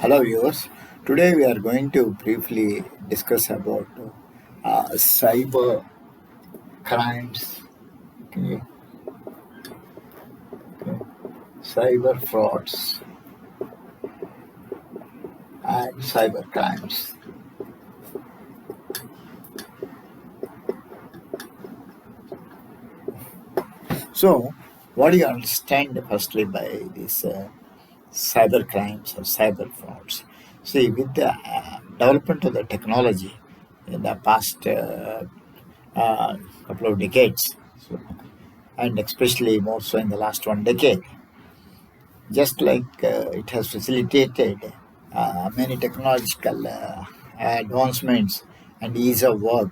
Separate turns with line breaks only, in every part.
Hello viewers. Today we are going to briefly discuss about cyber crimes, okay, cyber frauds, and cyber crimes. So, what do you understand firstly by these cyber crimes or cyber frauds? See, with the development of the technology in the past uh, couple of decades, so, and especially more so in the last one decade, just like it has facilitated many technological advancements and ease of work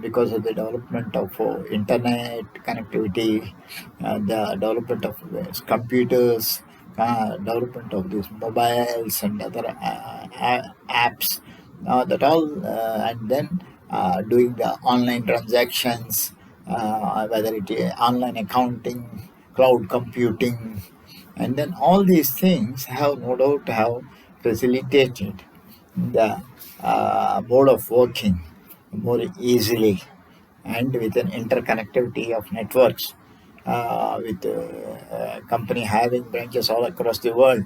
because of the development of internet connectivity, the development of computers, development of these mobiles and other apps, that all, and then doing the online transactions, whether it is online accounting, cloud computing, and then all these things have no doubt have facilitated the mode of working more easily and with an interconnectivity of networks, with company having branches all across the world.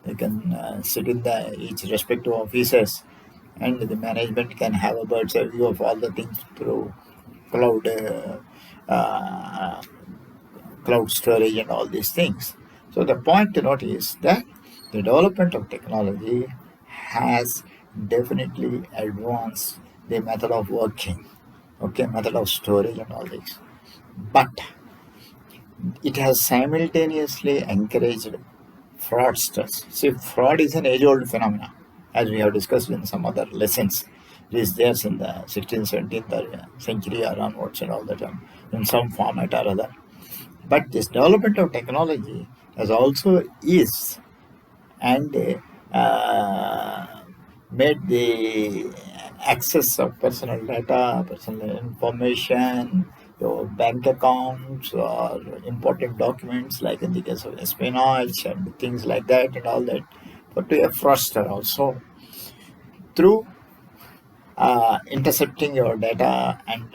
They can sit in the each respective offices, and the management can have a bird's eye view of all the things through cloud uh, cloud storage and all these things. So the point to note is that the development of technology has definitely advanced the method of working, okay, method of storage and all this. But it has simultaneously encouraged fraudsters. See, fraud is an age-old phenomenon, as we have discussed in some other lessons. It is there in the 16th, 17th century or onwards and all that, in some format or other. But this development of technology has also eased and made the access of personal data, personal information, your bank accounts or important documents, like in the case of espionage and things like that and all that, but to a fraudster also through intercepting your data and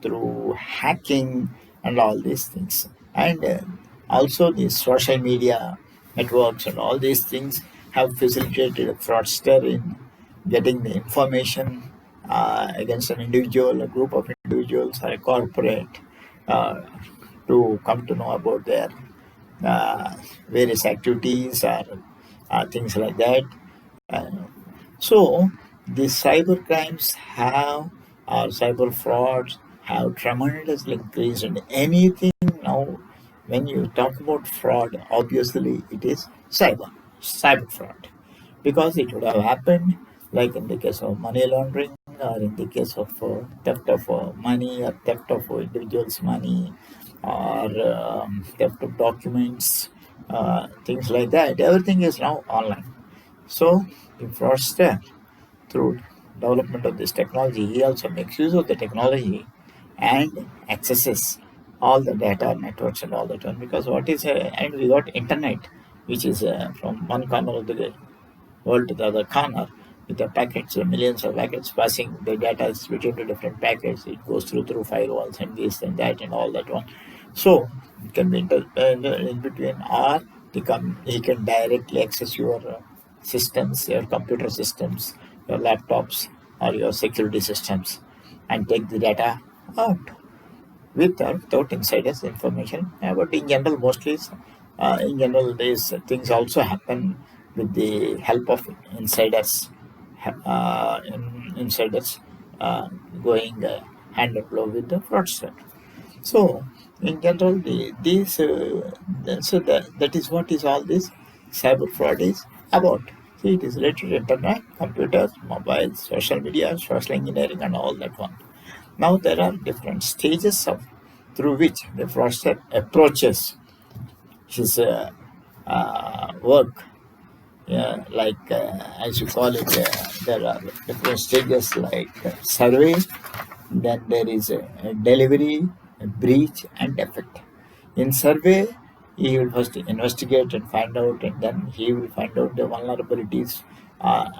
through hacking and all these things, and also the social media networks and all these things have facilitated a fraudster in getting the information against an individual, a group of individuals, or a corporate, uh, to come to know about their uh, various activities or things like that. uh, so the cyber crimes have, or cyber frauds have tremendously increased. And anything now, when you talk about fraud, obviously it is cyber fraud, because it would have happened like in the case of money laundering, or in the case of theft of money, or theft of individuals' money, or theft of documents, things like that. Everything is now online. So the fraudster, through development of this technology, he also makes use of the technology and accesses all the data networks and all that one. Because what is and we got internet, which is from one corner of the world to the other corner, with the packets, millions of packets passing. The data is split into different packets. It goes through firewalls and this and that and all that one. So it can be in between, or he can directly access your systems, your computer systems, your laptops, or your security systems, and take the data out with or without insiders information. But in general, mostly, in general, these things also happen with the help of insiders, insiders going hand in glove with the fraudster. So, in general, that is what is all this cyber fraud is about. See, it is related to internet, computers, mobiles, social media, social engineering, and all that one. Now there are different stages of through which the fraudster approaches his work. Yeah, like as you call it, there are different stages like survey, then there is a delivery, a breach, and defect. In survey, he will first investigate and find out, and then he will find out the vulnerabilities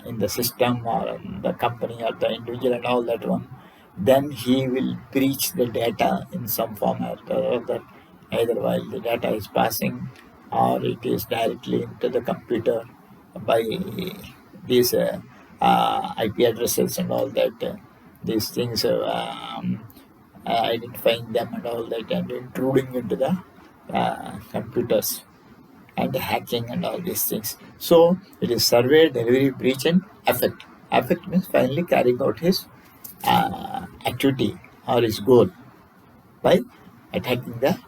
in the system or in the company or the individual and all that one. Then he will breach the data in some format or other, either while the data is passing or it is directly into the computer by these IP addresses and all that. These things, identifying them and all that, and intruding into the computers and hacking and all these things. So it is survey, delivery, breach, and effect. Effect means finally carrying out his activity or his goal by attacking the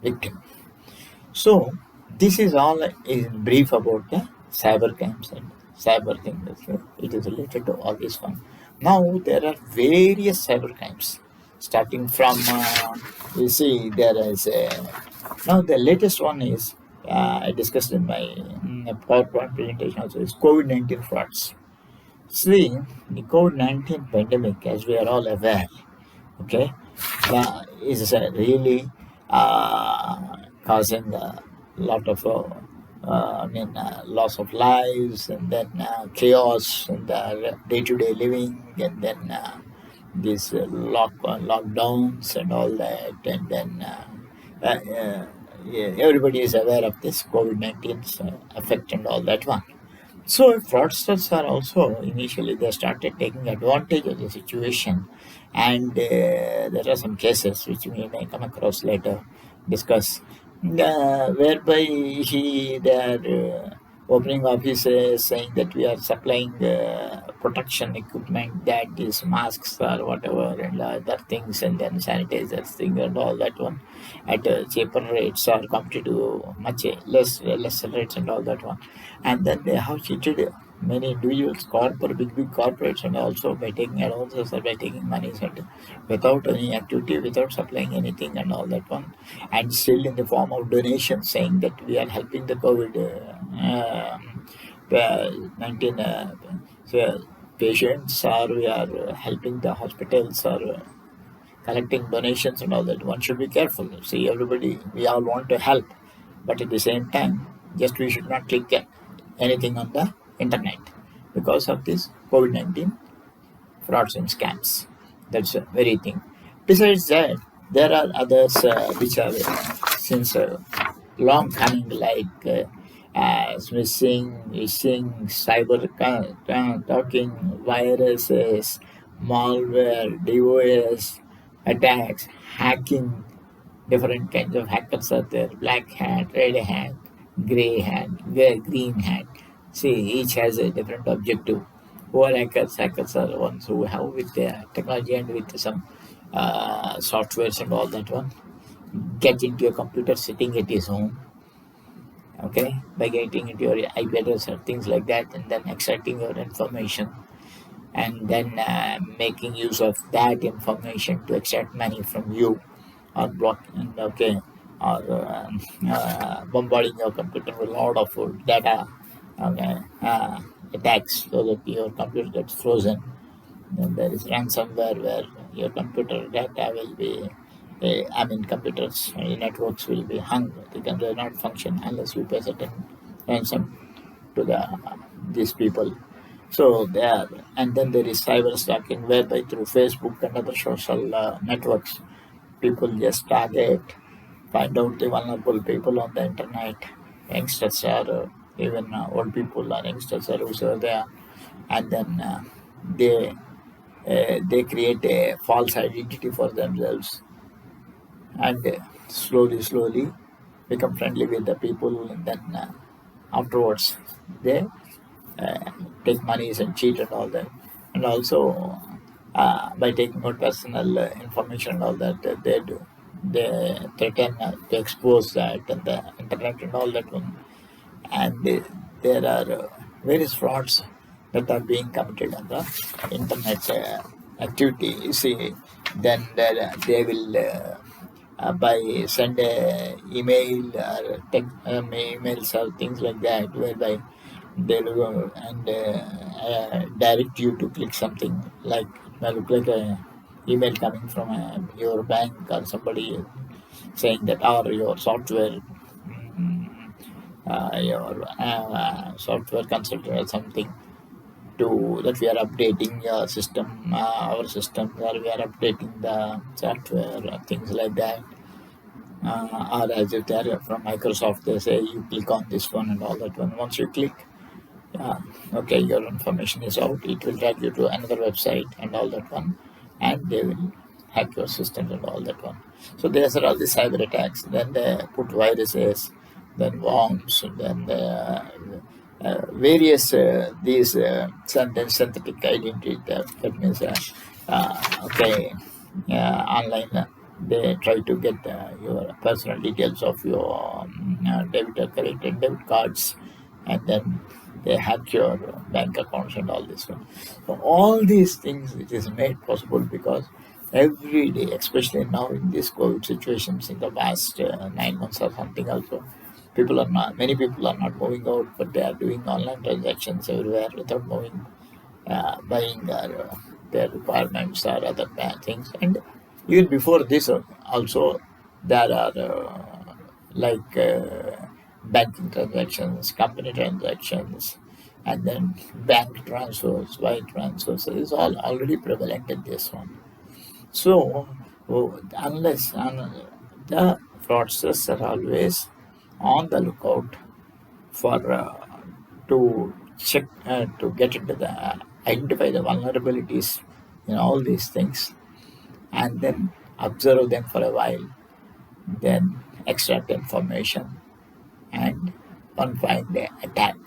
victim. So this is all in brief about the cyber crimes and cyber things. It is related to all this one. Now there are various cyber crimes, starting from you see there is now the latest one is I discussed in my PowerPoint presentation also is COVID-19 frauds. See, the COVID-19 pandemic, as we are all aware, okay, is really causing a lot of loss of lives, and then chaos in the day-to-day living, and then these lockdowns and all that, and then yeah, everybody is aware of this COVID-19's effect and all that one. So fraudsters are also initially they started taking advantage of the situation, and there are some cases which we may come across later, discuss, whereby they are opening offices saying that we are supplying protection equipment, that is masks or whatever and other things, and then sanitizers thing and all that one at cheaper rates or competitive much lesser rates and all that one. And then they have cheated many individuals, big corporates, and also by taking advances or by taking money and without any activity, without supplying anything and all that one, and still in the form of donation, saying that we are helping the COVID 19 patients, or we are helping the hospitals, or collecting donations and all that. One should be careful. See, everybody, we all want to help, but at the same time, just we should not click anything on the internet because of this COVID-19 frauds and scams. That's a very thing. Besides that, there are others which are since long coming, like phishing, cyber talking, viruses, malware, DOS, attacks, hacking. Different kinds of hackers are there: black hat, red hat, gray hat, green hat. See, each has a different objective. Who are hackers are ones who have with their technology and with some softwares and all that one, get into your computer sitting at his home, okay, by getting into your IP address or things like that, and then extracting your information, and then making use of that information to extract money from you, or block, and okay, or bombarding your computer with a lot of data, okay, attacks, so that your computer gets frozen. Then there is ransomware, where your computer data will be, computers networks will be hung. They will not function unless you pay certain ransom to these people. So there, and then there is cyber stalking, whereby through Facebook and other social networks, people just target, find out the vulnerable people on the internet, youngsters, or even old people or youngsters or whoever they are, and then they create a false identity for themselves, and slowly become friendly with the people, and then afterwards they take monies and cheat and all that. And also by taking out personal information and all that, they threaten to expose that and the internet and all that one. And there are various frauds that are being committed on the internet activity. You see, then they will by send a email or text, emails or things like that, whereby they will go and direct you to click something, like it may look like a email coming from your bank or somebody saying that, or your software your software consultant or something, to that we are updating your system, our system, or we are updating the software, things like that. Or as if they are from Microsoft, they say you click on this one and all that one. Once you click, okay, your information is out. It will drag you to another website and all that one, and they will hack your system and all that one. So these are all the cyber attacks. Then they put viruses, then worms, then various these synthetic identity theft. That means, okay, online. They try to get your personal details of your debit or credit and debit cards, and then they hack your bank accounts and all this one. So all these things it is made possible because every day, especially now in this COVID situations in the past 9 months or something also, many people are not moving out, but they are doing online transactions everywhere without moving, buying their requirements or other things. And even before this also, there are like banking transactions, company transactions, and then bank transfers, wire transfers. So it's all already prevalent in this one. So, unless the fraudsters are always on the lookout for to check to get into the identify the vulnerabilities in all these things, and then observe them for a while, then extract information, and one find the attack.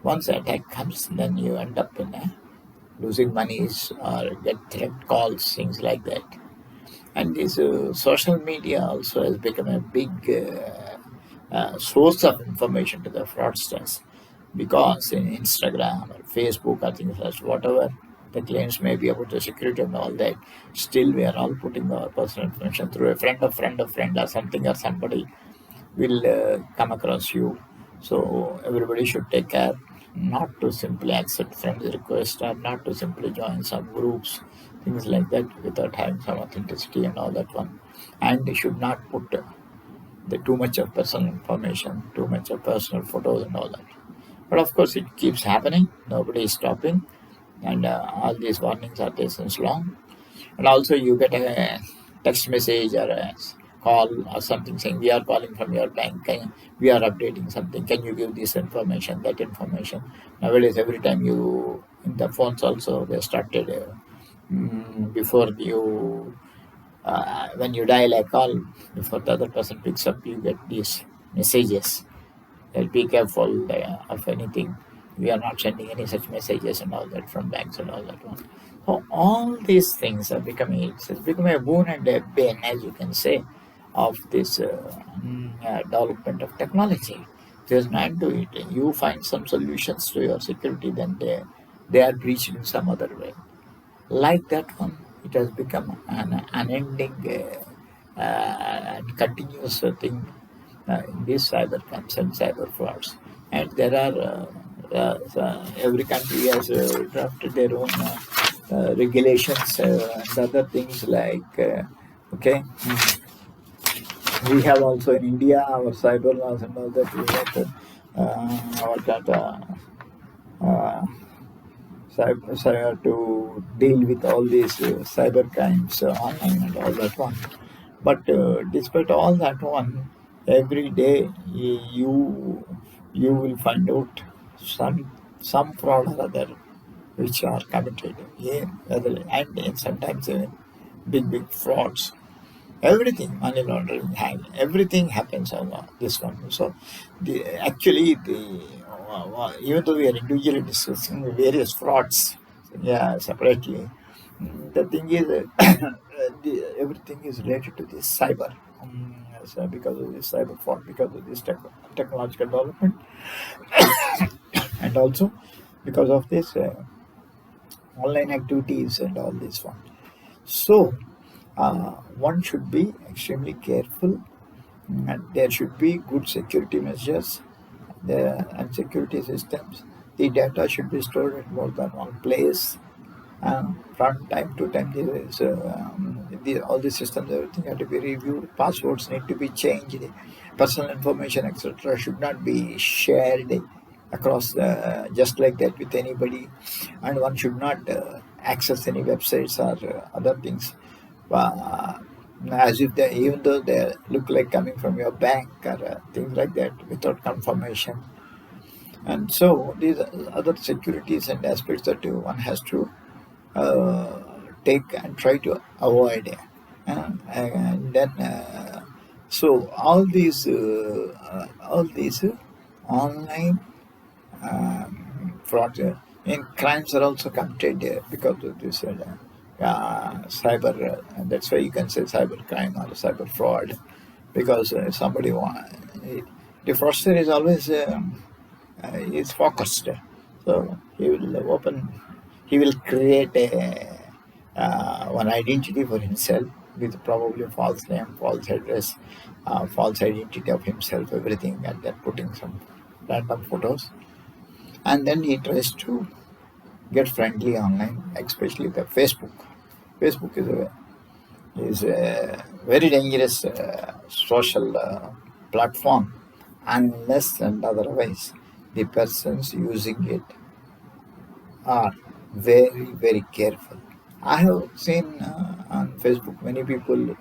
Once the attack comes, then you end up in losing monies or get threat calls, things like that. And this social media also has become a big source of information to the fraudsters, because in Instagram or Facebook or things like whatever the claims may be about the security and all that, still we are all putting our personal information through a friend or something, or somebody will come across you. So everybody should take care not to simply accept friends request, or not to simply join some groups, things like that, without having some authenticity and all that one. And they should not put the too much of personal information, too much of personal photos and all that. But of course, it keeps happening. Nobody is stopping, and all these warnings are there since long. And also, you get a text message or a call or something saying, "We are calling from your bank. We are updating something. Can you give this information, that information?" Nowadays, every time you in the phones also they started before you when you dial a call, before the other person picks up, you get these messages. Be careful of anything. We are not sending any such messages and all that from banks and all that one. So all these things are becoming, it's become a boon and a bane, as you can say, of this development of technology. There's not to it. You find some solutions to your security, then they are breached in some other way. Like that one, it has become an unending and continuous thing in these cyber crimes and cyber frauds. And there are every country has drafted their own regulations and other things like okay. We have also in India our cyber laws and all that. We have our data to deal with all these cyber crimes online and all that one. But despite all that one, every day you will find out some fraud or other which are committed. Yeah, and sometimes even big frauds. Everything, money laundering, everything happens on this one. So, actually, even though we are individually discussing various frauds, yeah, separately, the thing is, everything is related to this cyber. So because of this cyber fraud, because of this technological development, and also because of this online activities and all this one. So, one should be extremely careful, and there should be good security measures and security systems. The data should be stored at more than one place, From time to time, all the systems, everything have to be reviewed. Passwords need to be changed. Personal information, etc., should not be shared across just like that with anybody, and one should not access any websites or other things. Uh, as if they, even though they look like coming from your bank or things like that, without confirmation. And so these are other securities and aspects that one has to uh, take and try to avoid. And then, so all these online fraud in crimes are also committed because of this cyber. That's why you can say cyber crime or cyber fraud, because somebody the fraudster is always is focused. So he will create one identity for himself with probably a false name, false address, false identity of himself, everything, and then putting some random photos. And then he tries to get friendly online, especially the Facebook. Facebook is a very dangerous social platform, unless and otherwise the persons using it are very, very careful. I have seen on Facebook many people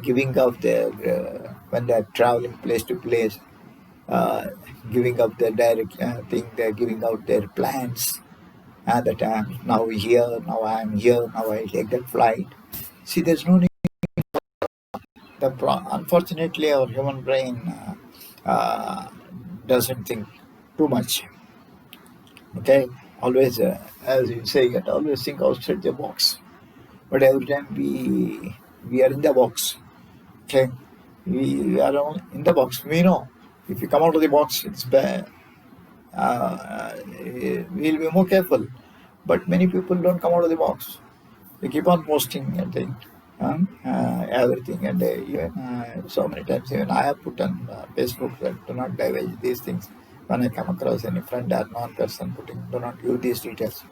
giving up their when they are traveling place to place, uh, giving up their direct thing. They're giving out their plans. That I'm now here, now I'm here, now I take that flight. See, there's no need. Unfortunately, our human brain doesn't think too much. Okay, always, as you say, you always think outside the box. But every time we are in the box, okay, we are all in the box. We know if you come out of the box, it's bad. We'll be more careful. But many people don't come out of the box. They keep on posting and things, everything. And even so many times, even I have put on Facebook that do not divulge these things. When I come across any friend or non-person putting, do not use these details.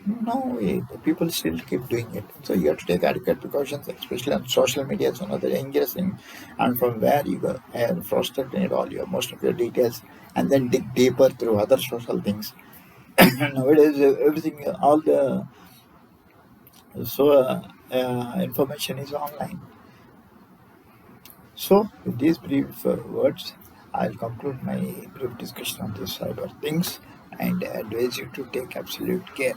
No way. The people still keep doing it. So you have to take adequate precautions, especially on social media. It's one of the dangerous things. And from where you go and frustrated all your most of your details, and then dig deeper through other social things. Nowadays, everything, all the information is online. So, with these brief words, I'll conclude my brief discussion on this cyber things and advise you to take absolute care.